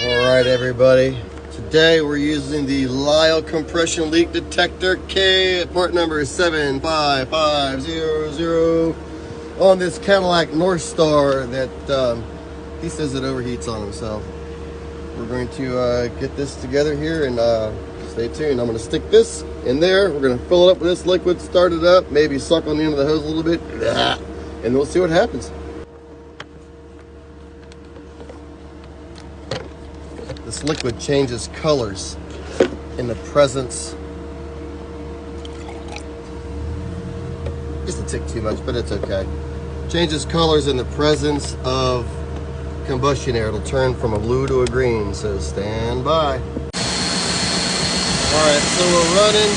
Alright everybody, today we're using the Lisle compression leak detector kit, part number 75500 on this Cadillac North Star that he says it overheats on himself. We're going to get this together here and stay tuned. I'm going to stick this in there, we're going to fill it up with this liquid, start it up, maybe suck on the end of the hose a little bit, and we'll see what happens. This liquid changes colors in the presence. Just a tick too much, but it's okay. Changes colors in the presence of combustion air. It'll turn from a blue to a green, so stand by. Alright, so we're running.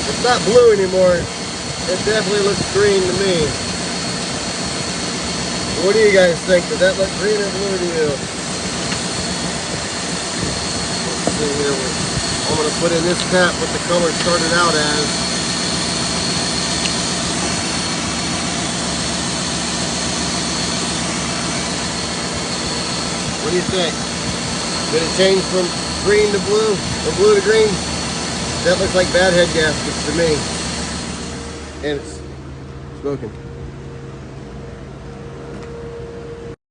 It's not blue anymore. It definitely looks green to me. What do you guys think? Did that look green or blue to you? Here, I'm going to put in this cap what the color started out as. What do you think? Did it change from green to blue or blue to green? That looks like bad head gaskets to me. And it's smoking.